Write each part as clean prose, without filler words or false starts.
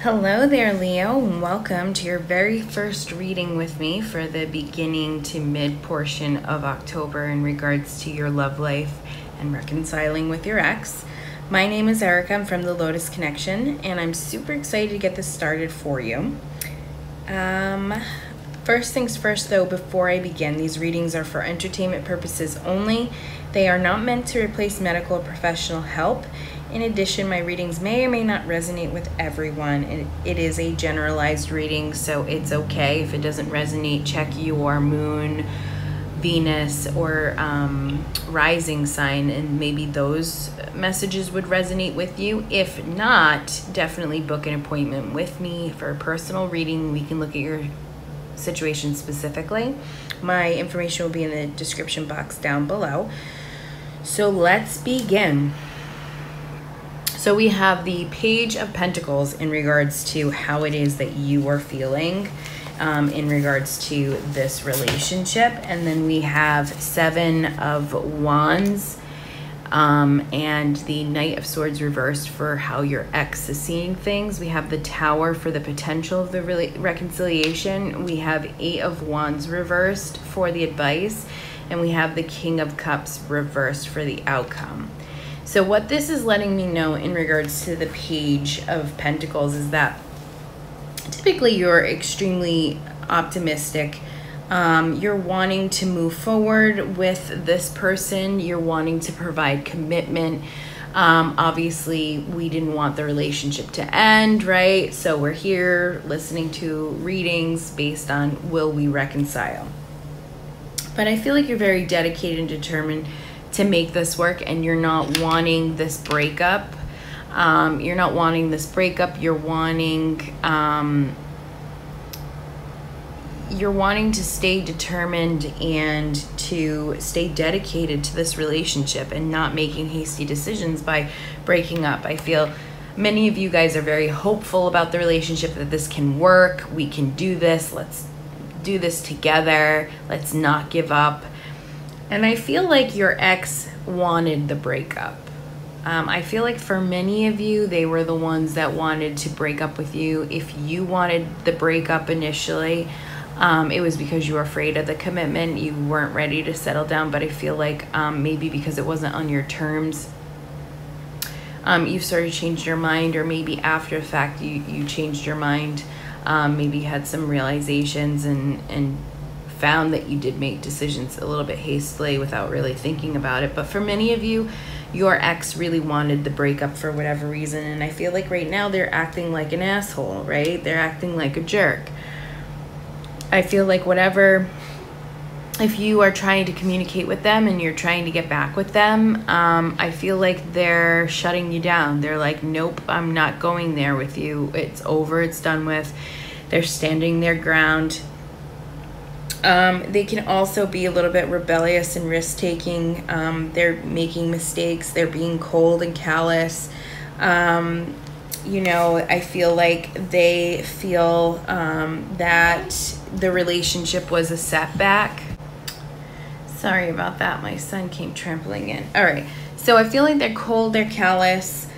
Hello there, Leo. Welcome to your very first reading with me for the beginning to mid portion of October in regards to your love life and reconciling with your ex. My name is Erica. I'm from the Lotus Connection, and I'm super excited to get this started for you. First things first, though, before I begin, these readings are for entertainment purposes only. They are not meant to replace medical or professional help. In addition, my readings may or may not resonate with everyone. It is a generalized reading, so it's okay if it doesn't resonate. Check your moon, Venus, or rising sign, and maybe those messages would resonate with you. If not, definitely book an appointment with me for a personal reading. We can look at your situation specifically. My information will be in the description box down below. So let's begin. So we have the Page of Pentacles in regards to how it is that you are feeling in regards to this relationship. And then we have Seven of Wands and the Knight of Swords reversed for how your ex is seeing things. We have the Tower for the potential of the reconciliation. We have Eight of Wands reversed for the advice. And we have the King of Cups reversed for the outcome. So what this is letting me know in regards to the Page of Pentacles is that typically you're extremely optimistic. You're wanting to move forward with this person. You're wanting to provide commitment. Obviously, we didn't want the relationship to end, right? So we're here listening to readings based on will we reconcile. But I feel like you're very dedicated and determined to make this work, and you're not wanting this breakup. You're not wanting this breakup. You're wanting to stay determined and to stay dedicated to this relationship and not making hasty decisions by breaking up. I feel many of you guys are very hopeful about the relationship, that this can work. We can do this. Let's do this together. Let's not give up. And I feel like your ex wanted the breakup. I feel like for many of you, they were the ones that wanted to break up with you. If you wanted the breakup initially, it was because you were afraid of the commitment. You weren't ready to settle down, but I feel like maybe because it wasn't on your terms, you've sort of changed your mind, or maybe after the fact you changed your mind. Maybe you had some realizations and found that you did make decisions a little bit hastily without really thinking about it. But for many of you, your ex really wanted the breakup for whatever reason. And I feel like right now they're acting like an asshole, right? They're acting like a jerk. I feel like if you are trying to communicate with them and you're trying to get back with them, I feel like they're shutting you down. They're like, nope, I'm not going there with you. It's over, it's done with. They're standing their ground. They can also be a little bit rebellious and risk-taking. They're making mistakes. They're being cold and callous. You know, I feel like they feel that the relationship was a setback. Sorry about that. My son came trampling in. All right. So I feel like they're cold. They're callous.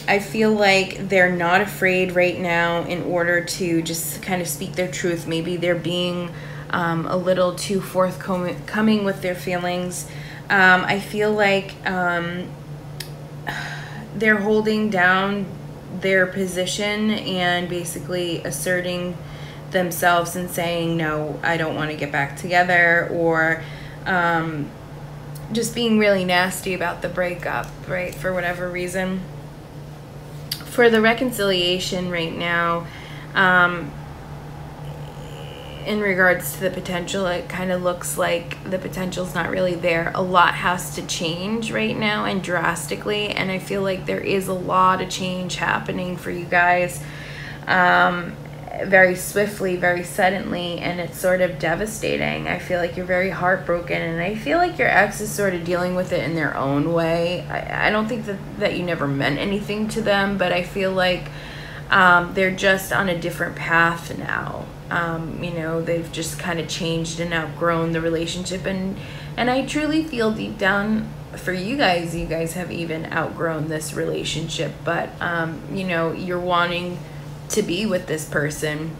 I feel like they're not afraid right now in order to just kind of speak their truth. Maybe they're being a little too forthcoming with their feelings. I feel like they're holding down their position and basically asserting themselves and saying, no, I don't want to get back together, or just being really nasty about the breakup, right, for whatever reason. For the reconciliation right now, in regards to the potential, it kind of looks like the potential's not really there. A lot has to change right now, and drastically, and I feel like there is a lot of change happening for you guys very swiftly, very suddenly, and it's sort of devastating. I feel like you're very heartbroken, and I feel like your ex is sort of dealing with it in their own way. I don't think that you never meant anything to them, but I feel like they're just on a different path now. You know, they've just kind of changed and outgrown the relationship, and I truly feel deep down for you guys have even outgrown this relationship, but you know, you're wanting to be with this person,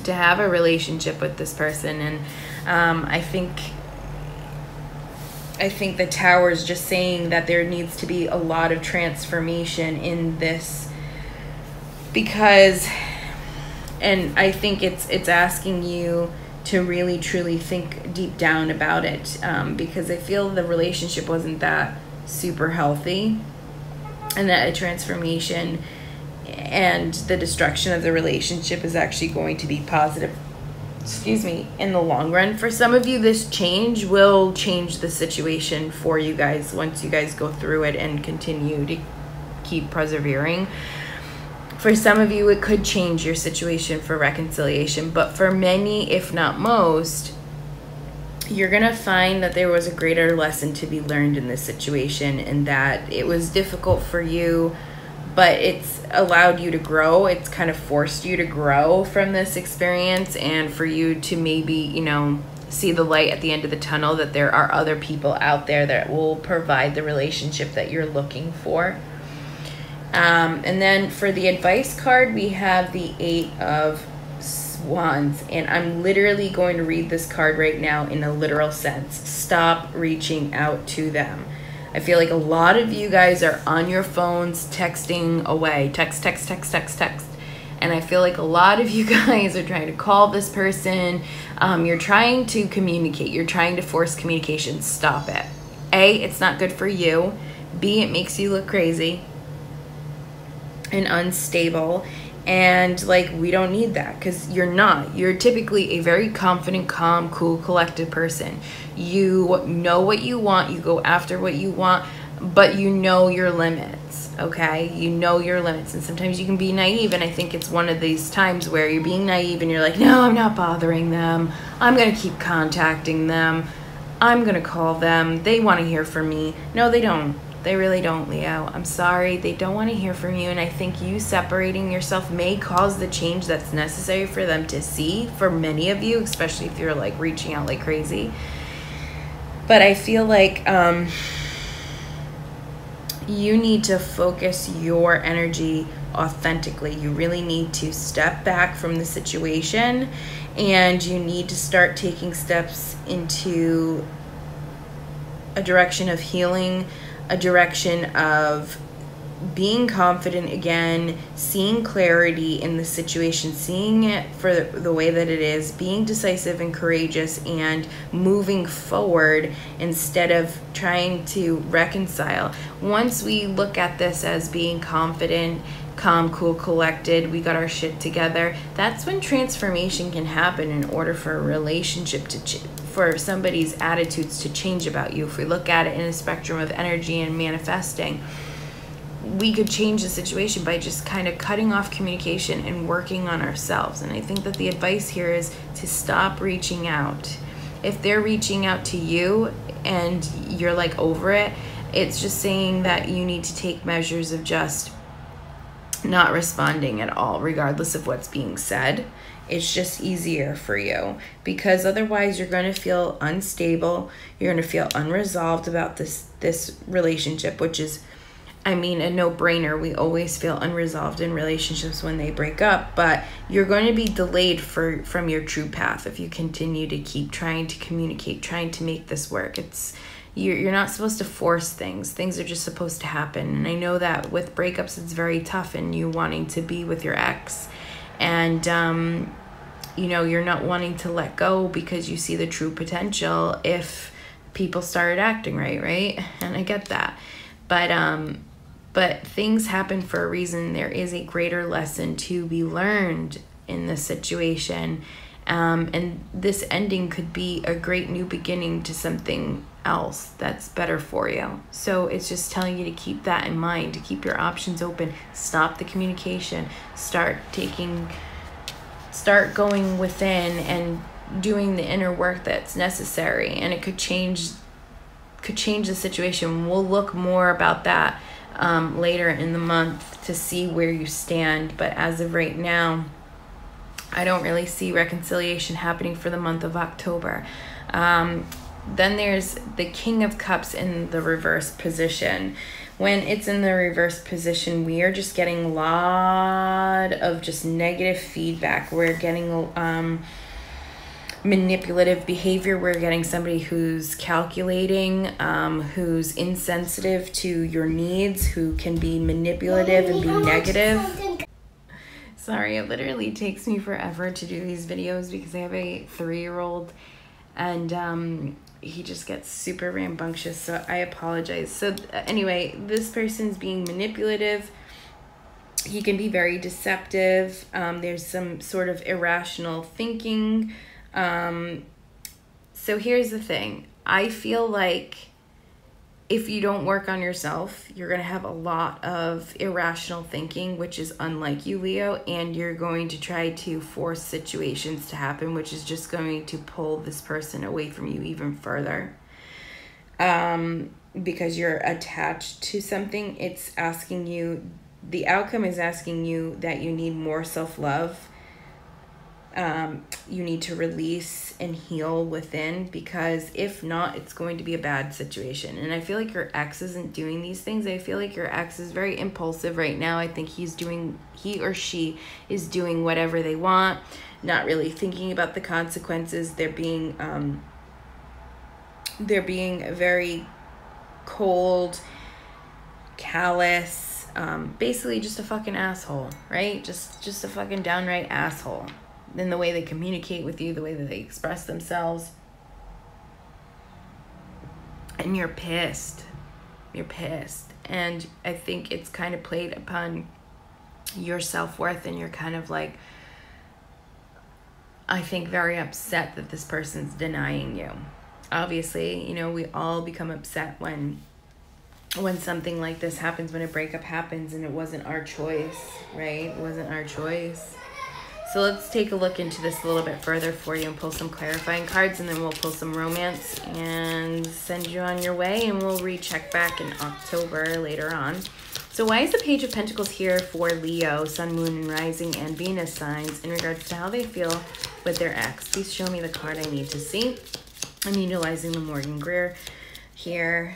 to have a relationship with this person. And I think the Tower is just saying that there needs to be a lot of transformation in this, because, and I think it's asking you to really truly think deep down about it, because I feel the relationship wasn't that super healthy, and that a transformation and the destruction of the relationship is actually going to be positive, in the long run. For some of you, this change will change the situation for you guys once you guys go through it and continue to keep persevering. For some of you, it could change your situation for reconciliation, but for many, if not most, you're gonna find that there was a greater lesson to be learned in this situation, and that it was difficult for you, but it's allowed you to grow. It's kind of forced you to grow from this experience, and for you to maybe, you know, see the light at the end of the tunnel, that there are other people out there that will provide the relationship that you're looking for. And then for the advice card, we have the 8 of Wands, and I'm literally going to read this card right now in a literal sense. Stop reaching out to them. I feel like a lot of you guys are on your phones texting away, text. And I feel like a lot of you guys are trying to call this person. You're trying to communicate. You're trying to force communication. Stop it. A, it's not good for you. B, it makes you look crazy and unstable. And like, we don't need that, because you're not. You're typically a very confident, calm, cool, collected person. You know what you want. You go after what you want, but you know your limits, okay? You know your limits. And sometimes you can be naive, and I think it's one of these times where you're being naive and you're like, no, I'm not bothering them. I'm going to keep contacting them. I'm going to call them. They want to hear from me. No, they don't. They really don't, Leo. I'm sorry. They don't want to hear from you. And I think you separating yourself may cause the change that's necessary for them to see, for many of you, especially if you're like reaching out like crazy. But I feel like you need to focus your energy authentically. You really need to step back from the situation, and you need to start taking steps into a direction of healing, a direction of being confident again, seeing clarity in the situation, seeing it for the way that it is, being decisive and courageous, and moving forward instead of trying to reconcile. Once we look at this as being confident, calm, cool, collected, we got our shit together, that's when transformation can happen in order for a relationship to for somebody's attitudes to change about you. If we look at it in a spectrum of energy and manifesting, we could change the situation by just kind of cutting off communication and working on ourselves. And I think that the advice here is to stop reaching out. If they're reaching out to you and you're like over it, it's just saying that you need to take measures of just not responding at all, regardless of what's being said. It's just easier for you, because otherwise you're going to feel unstable. You're going to feel unresolved about this relationship, which is, I mean, a no-brainer. We always feel unresolved in relationships when they break up, but you're going to be delayed from your true path if you continue to keep trying to communicate, trying to make this work. You're not supposed to force things. Things are just supposed to happen. And I know that with breakups, it's very tough, and you wanting to be with your ex, and you know, you're not wanting to let go because you see the true potential if people started acting right? And I get that. But things happen for a reason. There is a greater lesson to be learned in this situation. And this ending could be a great new beginning to something else that's better for you. So it's just telling you to keep that in mind, to keep your options open, stop the communication, start going within and doing the inner work that's necessary, and it could change the situation. We'll look more about that later in the month to see where you stand, but as of right now, I don't really see reconciliation happening for the month of October. Then there's the King of Cups in the reverse position. When it's in the reverse position, we are just getting a lot of just negative feedback. We're getting manipulative behavior. We're getting somebody who's calculating, who's insensitive to your needs, who can be manipulative and be negative. Sorry, it literally takes me forever to do these videos because I have a 3-year-old and he just gets super rambunctious, so I apologize. So anyway, this person's being manipulative. He can be very deceptive. There's some sort of irrational thinking. So here's the thing. I feel like if you don't work on yourself, you're going to have a lot of irrational thinking, which is unlike you, Leo, and you're going to try to force situations to happen, which is just going to pull this person away from you even further. Because you're attached to something, it's asking you, the outcome is asking you that you need more self-love. You need to release and heal within, because if not, it's going to be a bad situation. And I feel like your ex isn't doing these things. I feel like your ex is very impulsive right now. I think he or she is doing whatever they want, not really thinking about the consequences. They're being very cold, callous, basically just a fucking asshole, right? Just a fucking downright asshole. In the way they communicate with you, the way that they express themselves. And you're pissed. You're pissed. And I think it's kind of played upon your self-worth, and you're kind of like, I think, very upset that this person's denying you. Obviously, you know, we all become upset when something like this happens, when a breakup happens, and it wasn't our choice, right? It wasn't our choice. So let's take a look into this a little bit further for you and pull some clarifying cards, and then we'll pull some romance and send you on your way, and we'll recheck back in October later on. So why is the Page of Pentacles here for Leo, Sun, Moon, and Rising, and Venus signs in regards to how they feel with their ex? Please show me the card I need to see. I'm utilizing the Morgan Greer here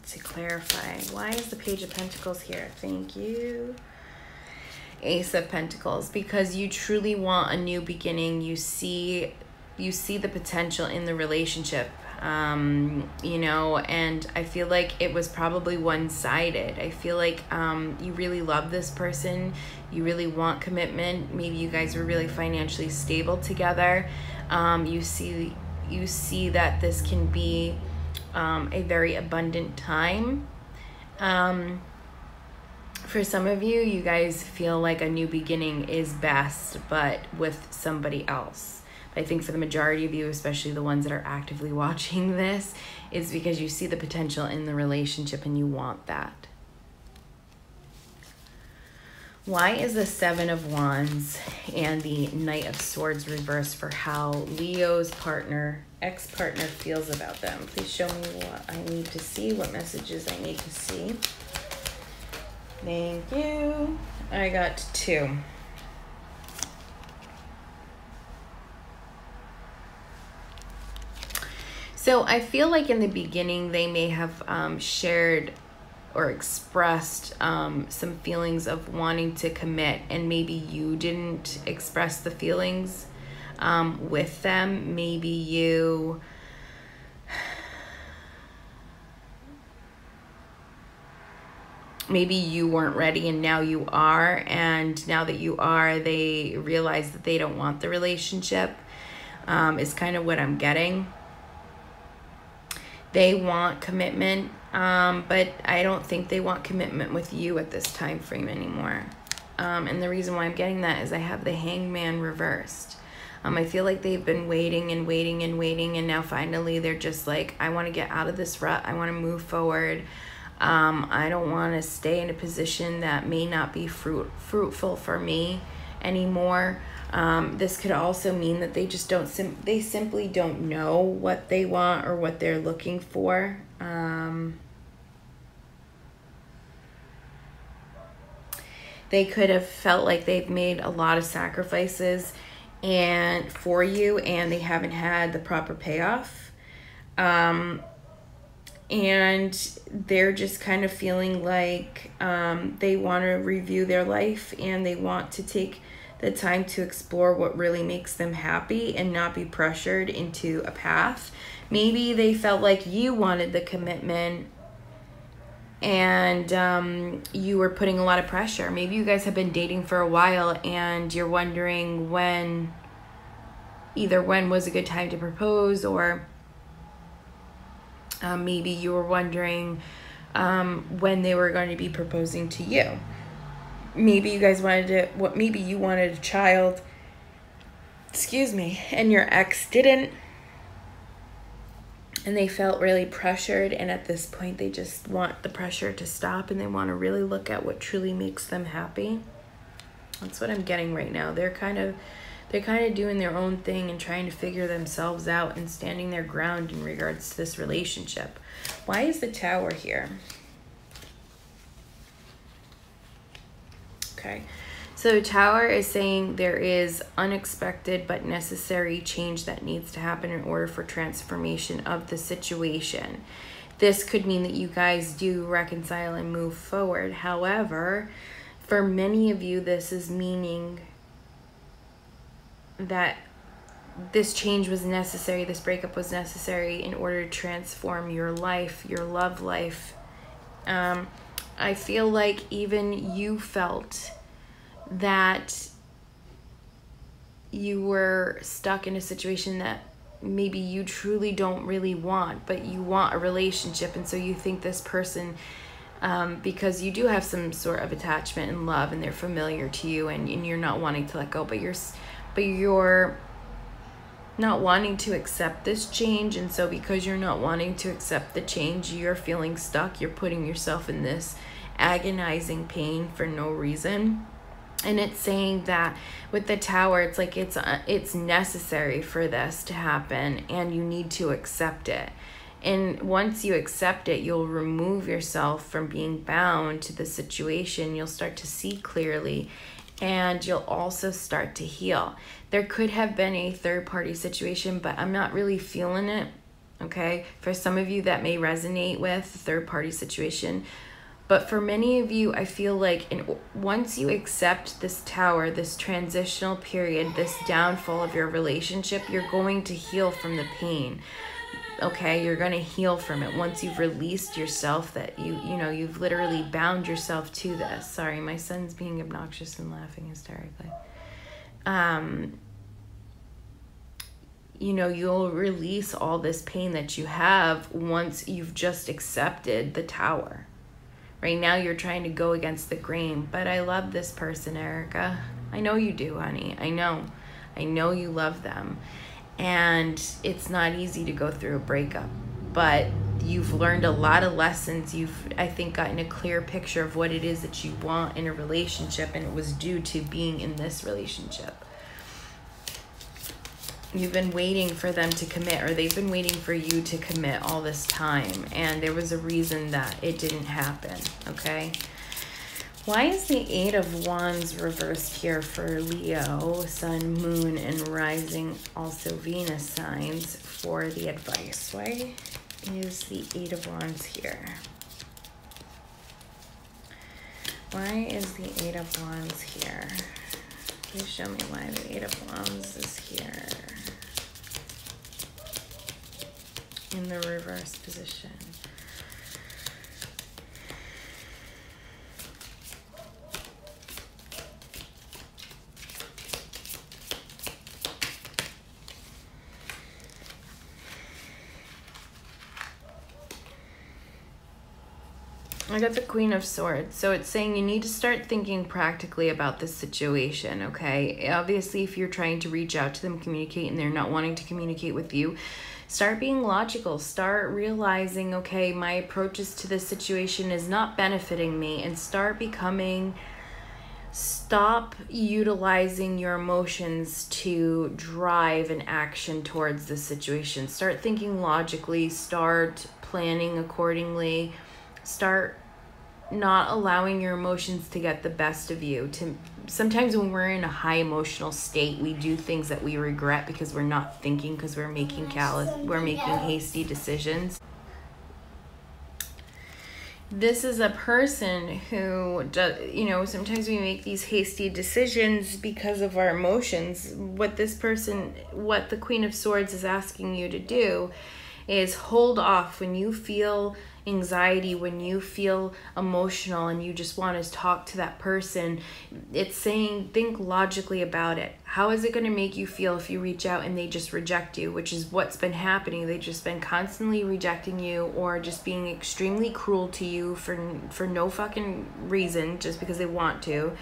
to clarify. Why is the Page of Pentacles here? Thank you. Ace of Pentacles, because you truly want a new beginning. You see the potential in the relationship, you know, and I feel like it was probably one-sided. I feel like you really love this person. You really want commitment. Maybe you guys were really financially stable together. You see that this can be a very abundant time. For some of you, you guys feel like a new beginning is best, but with somebody else. I think for the majority of you, especially the ones that are actively watching this, it's because you see the potential in the relationship and you want that. Why is the Seven of Wands and the Knight of Swords reversed for how Leo's ex-partner feels about them? Please show me what I need to see, what messages I need to see. Thank you. I got 2. So I feel like in the beginning they may have shared or expressed some feelings of wanting to commit, and maybe you didn't express the feelings with them. Maybe you weren't ready, and now you are, and now that you are, they realize that they don't want the relationship, is kind of what I'm getting. They want commitment, but I don't think they want commitment with you at this time frame anymore. And the reason why I'm getting that is I have the Hangman reversed. I feel like they've been waiting and waiting and waiting, and now finally they're just like, I want to get out of this rut. I want to move forward. I don't want to stay in a position that may not be fruitful for me anymore. This could also mean that they just they simply don't know what they want or what they're looking for. They could have felt like they've made a lot of sacrifices and for you, and they haven't had the proper payoff. And they're just kind of feeling like they want to review their life, and they want to take the time to explore what really makes them happy and not be pressured into a path. Maybe they felt like you wanted the commitment, and you were putting a lot of pressure. Maybe you guys have been dating for a while, and you're wondering when was a good time to propose, or maybe you were wondering when they were going to be proposing to you. Maybe you guys maybe you wanted a child, and your ex didn't, and they felt really pressured, and at this point they just want the pressure to stop, and they want to really look at what truly makes them happy. That's what I'm getting right now. They're kind of doing their own thing and trying to figure themselves out and standing their ground in regards to this relationship. Why is the Tower here? Okay, so the Tower is saying there is unexpected but necessary change that needs to happen in order for transformation of the situation. This could mean that you guys do reconcile and move forward. However, for many of you, this is meaning that this change was necessary, this breakup was necessary in order to transform your life, your love life. I feel like even you felt that you were stuck in a situation that maybe you truly don't really want, but you want a relationship, and so you think this person, because you do have some sort of attachment and love, and they're familiar to you, and you're not wanting to let go, but you're not wanting to accept this change. And so because you're not wanting to accept the change, you're feeling stuck. You're putting yourself in this agonizing pain for no reason. And it's saying that with the Tower, it's like it's necessary for this to happen, and you need to accept it. And once you accept it, you'll remove yourself from being bound to the situation. You'll start to see clearly, and you'll also start to heal. There could have been a third-party situation, but I'm not really feeling it, okay? For some of you, that may resonate with a third-party situation. But for many of you, I feel like once you accept this Tower, this transitional period, this downfall of your relationship, you're going to heal from the pain. Okay, you're going to heal from it once you've released yourself, that you've literally bound yourself to this. Sorry, my son's being obnoxious and laughing hysterically. You'll release all this pain that you have once you've just accepted the Tower. Right now you're trying to go against the grain, but I love this person, Erica. I know you do, honey. I know you love them. And it's not easy to go through a breakup, but you've learned a lot of lessons. You've, I think, gotten a clear picture of what it is that you want in a relationship, and it was due to being in this relationship. You've been waiting for them to commit, or they've been waiting for you to commit all this time, and there was a reason that it didn't happen, okay? Why is the Eight of Wands reversed here for Leo, Sun, Moon, and Rising, also Venus signs, for the advice? Why is the Eight of Wands here? Why is the Eight of Wands here? Please show me why the Eight of Wands is here in the reverse position. I got the Queen of Swords. So it's saying you need to start thinking practically about this situation, okay? Obviously, if you're trying to reach out to them, communicate, and they're not wanting to communicate with you, start being logical. Start realizing, okay, my approaches to this situation is not benefiting me, and stop utilizing your emotions to drive an action towards the situation. Start thinking logically, start planning accordingly. Start not allowing your emotions to get the best of you, to sometimes when we're in a high emotional state, we do things that we regret because we're not thinking, because we're making hasty decisions. This is a person who does, sometimes we make these hasty decisions because of our emotions. What the Queen of Swords is asking you to do is hold off when you feel anxiety, when you feel emotional and you just want to talk to that person. It's saying, think logically about it. How is it going to make you feel if you reach out and they just reject you, which is what's been happening. They've just been constantly rejecting you, or just being extremely cruel to you for no fucking reason, just because they want to,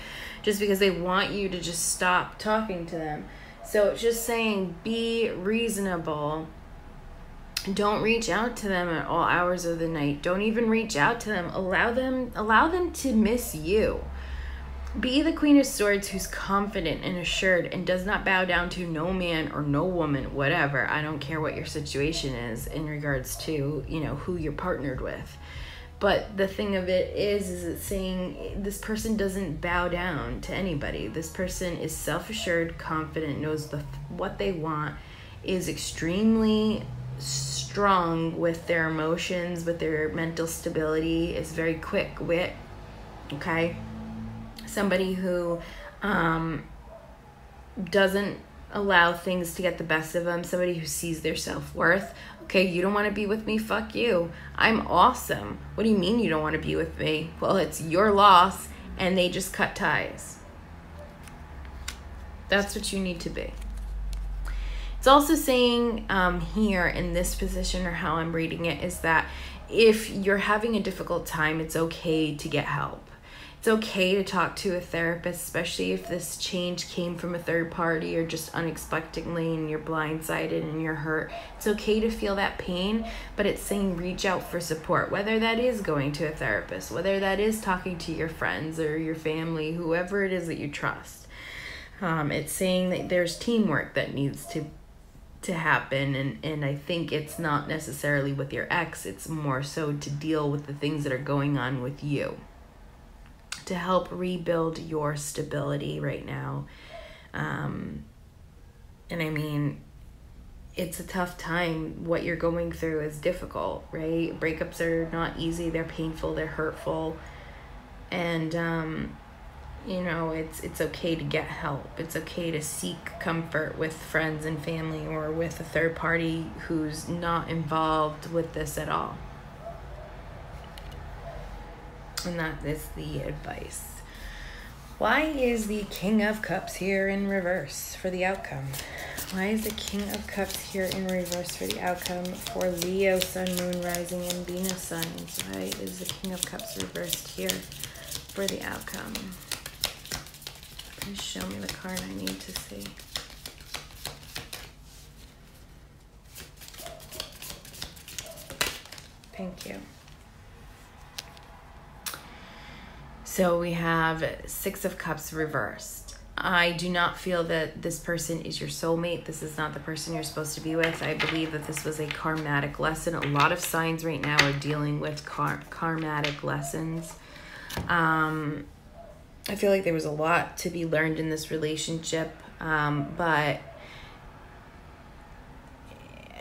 just because they want you to just stop talking to them. So it's just saying, be reasonable. Don't reach out to them at all hours of the night. Don't even reach out to them. Allow them to miss you. Be the Queen of Swords who's confident and assured and does not bow down to no man or no woman, whatever. I don't care what your situation is in regards to, who you're partnered with. But the thing of it is it's saying this person doesn't bow down to anybody. This person is self-assured, confident, knows what they want, is extremely strong with their emotions, with their mental stability, is very quick wit, okay? Somebody who doesn't allow things to get the best of them, somebody who sees their self-worth. Okay, you don't want to be with me? Fuck you. I'm awesome. What do you mean you don't want to be with me? Well, it's your loss, and they just cut ties. That's what you need to be. It's also saying here in this position, or how I'm reading it, is that if you're having a difficult time, it's okay to get help. It's okay to talk to a therapist, especially if this change came from a third party or just unexpectedly and you're blindsided and you're hurt. It's okay to feel that pain, but it's saying reach out for support, whether that is going to a therapist, whether that is talking to your friends or your family, whoever it is that you trust. It's saying that there's teamwork that needs to happen, and I think it's not necessarily with your ex, it's more so to deal with the things that are going on with you, to help rebuild your stability right now. And I mean, it's a tough time. What you're going through is difficult, right? Breakups are not easy, they're painful, they're hurtful, and it's okay to get help. It's okay to seek comfort with friends and family, or with a third party who's not involved with this at all. And that is the advice. Why is the King of Cups here in reverse for the outcome? Why is the King of Cups here in reverse for the outcome for Leo, Sun, Moon, Rising, and Venus signs? Why is the King of Cups reversed here for the outcome? Please show me the card I need to see. Thank you. So we have Six of Cups reversed. I do not feel that this person is your soulmate. This is not the person you're supposed to be with. I believe that this was a karmatic lesson. A lot of signs right now are dealing with karmatic lessons. I feel like there was a lot to be learned in this relationship, but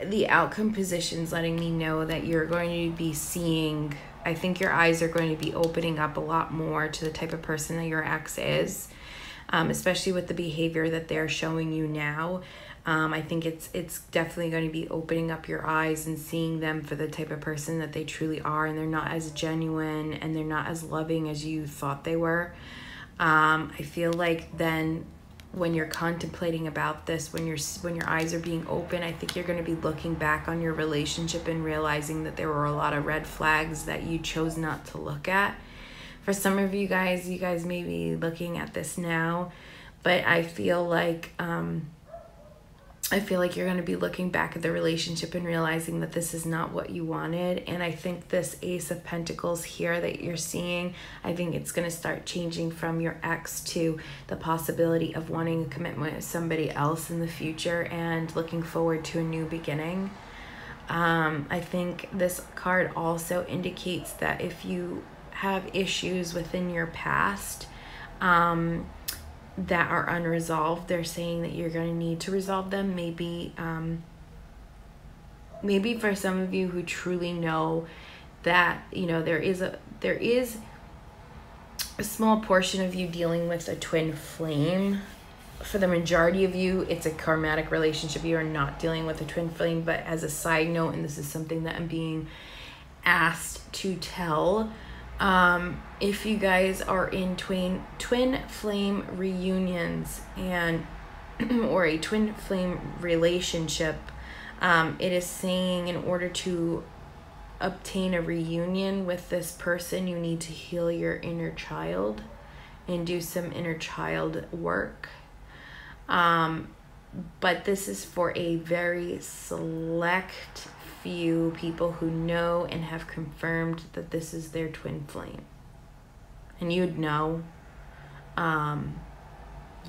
the outcome position's letting me know that you're going to be seeing, I think your eyes are going to be opening up a lot more to the type of person that your ex is, especially with the behavior that they're showing you now. I think it's definitely going to be opening up your eyes and seeing them for the type of person that they truly are, and they're not as genuine and they're not as loving as you thought they were. I feel like then when you're contemplating about this, when your eyes are being open, I think you're going to be looking back on your relationship and realizing that there were a lot of red flags that you chose not to look at. For some of you guys may be looking at this now, but I feel like you're going to be looking back at the relationship and realizing that this is not what you wanted. And I think this Ace of Pentacles here that you're seeing, I think it's going to start changing from your ex to the possibility of wanting a commitment with somebody else in the future and looking forward to a new beginning. I think this card also indicates that if you have issues within your past, that are unresolved. They're saying that you're going to need to resolve them. Maybe for some of you who truly know that, you know, there is a small portion of you dealing with a twin flame. For the majority of you, it's a karmatic relationship. You are not dealing with a twin flame. But as a side note, and this is something that I'm being asked to tell, if you guys are in twin flame reunions and or a twin flame relationship, it is saying in order to obtain a reunion with this person, you need to heal your inner child and do some inner child work. But this is for a very select few people who know and have confirmed that this is their twin flame. And you'd know.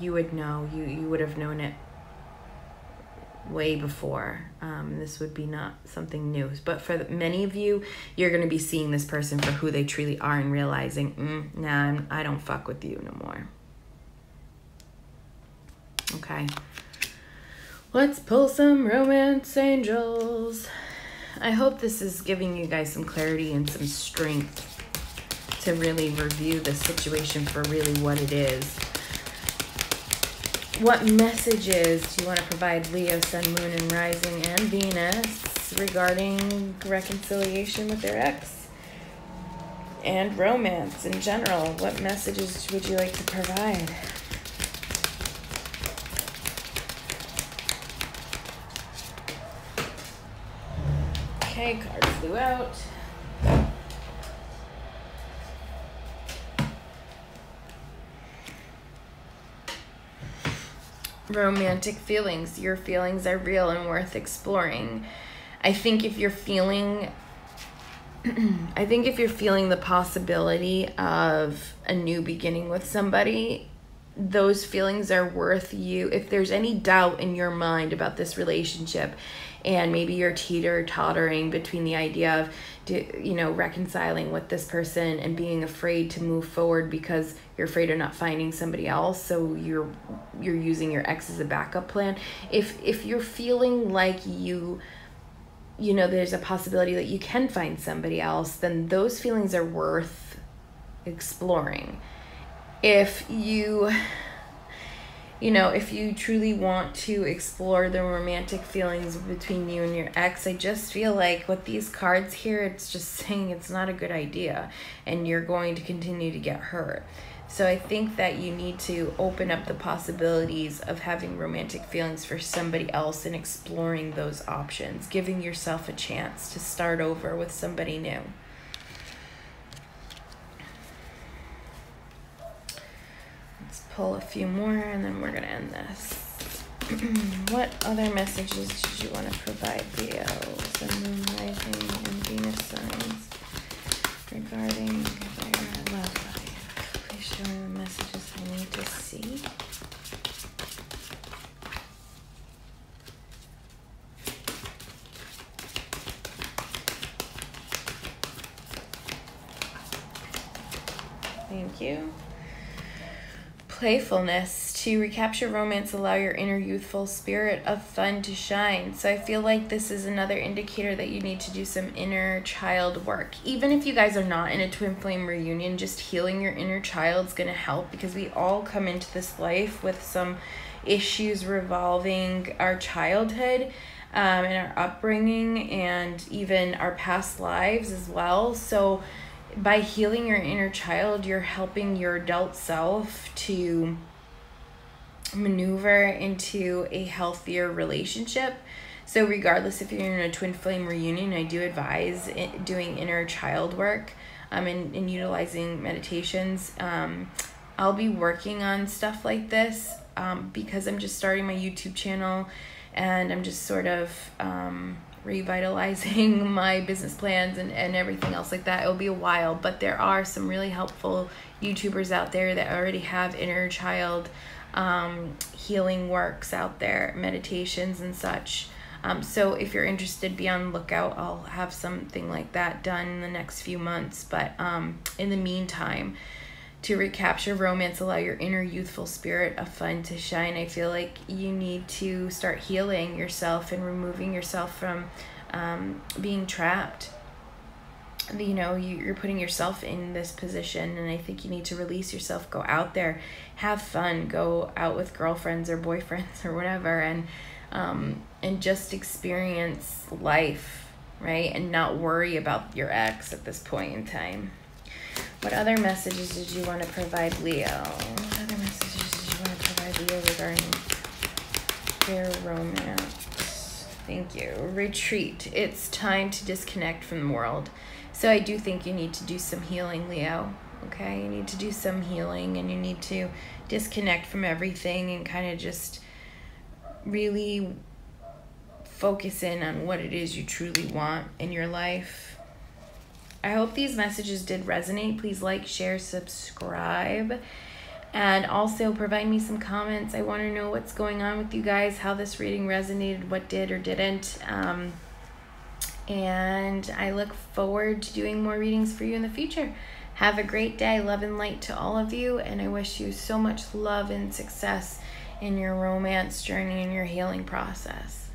You would know. You would have known it way before. This would be not something new. But for many of you, you're going to be seeing this person for who they truly are and realizing, nah, I don't fuck with you no more. Okay. Let's pull some romance angels. I hope this is giving you guys some clarity and some strength to really review the situation for really what it is. What messages do you want to provide Leo, Sun, Moon, and Rising, and Venus regarding reconciliation with their ex and romance in general? What messages would you like to provide? Okay, card flew out. Romantic feelings. Your feelings are real and worth exploring. I think if you're feeling the possibility of a new beginning with somebody, those feelings are worth you. If there's any doubt in your mind about this relationship, and maybe you're teeter-tottering between the idea of, reconciling with this person and being afraid to move forward because you're afraid of not finding somebody else, so you're using your ex as a backup plan. If you're feeling like there's a possibility that you can find somebody else, then those feelings are worth exploring. If you truly want to explore the romantic feelings between you and your ex, I just feel like with these cards here, it's just saying it's not a good idea and you're going to continue to get hurt. So I think that you need to open up the possibilities of having romantic feelings for somebody else and exploring those options, giving yourself a chance to start over with somebody new. Pull a few more and then we're going to end this. What other messages did you want to provide, Leo, Sun, Moon, Rising, and Venus signs regarding their love life? Please show me the messages I need to see. Thank you. Playfulness. To recapture romance, allow your inner youthful spirit of fun to shine. So I feel like this is another indicator that you need to do some inner child work. Even if you guys are not in a twin flame reunion, just healing your inner child is going to help, because we all come into this life with some issues revolving our childhood and our upbringing and even our past lives as well. So by healing your inner child, you're helping your adult self to maneuver into a healthier relationship. So regardless if you're in a twin flame reunion, I do advise doing inner child work and utilizing meditations. I'll be working on stuff like this because I'm just starting my YouTube channel and I'm just sort of revitalizing my business plans and everything else like that. It'll be a while, but there are some really helpful YouTubers out there that already have inner child healing works out there, meditations and such. So if you're interested, be on the lookout. I'll have something like that done in the next few months. But in the meantime, to recapture romance, allow your inner youthful spirit of fun to shine. I feel like you need to start healing yourself and removing yourself from being trapped. You know, you're putting yourself in this position, and I think you need to release yourself, go out there, have fun, go out with girlfriends or boyfriends or whatever, and just experience life, right? And not worry about your ex at this point in time. What other messages did you want to provide Leo? What other messages did you want to provide Leo regarding their romance? Thank you. Retreat. It's time to disconnect from the world. So I do think you need to do some healing, Leo. Okay? You need to do some healing, and you need to disconnect from everything and kind of just really focus in on what it is you truly want in your life. I hope these messages did resonate. Please like, share, subscribe, and also provide me some comments. I want to know what's going on with you guys, how this reading resonated, what did or didn't. And I look forward to doing more readings for you in the future. Have a great day. Love and light to all of you, and I wish you so much love and success in your romance journey and your healing process.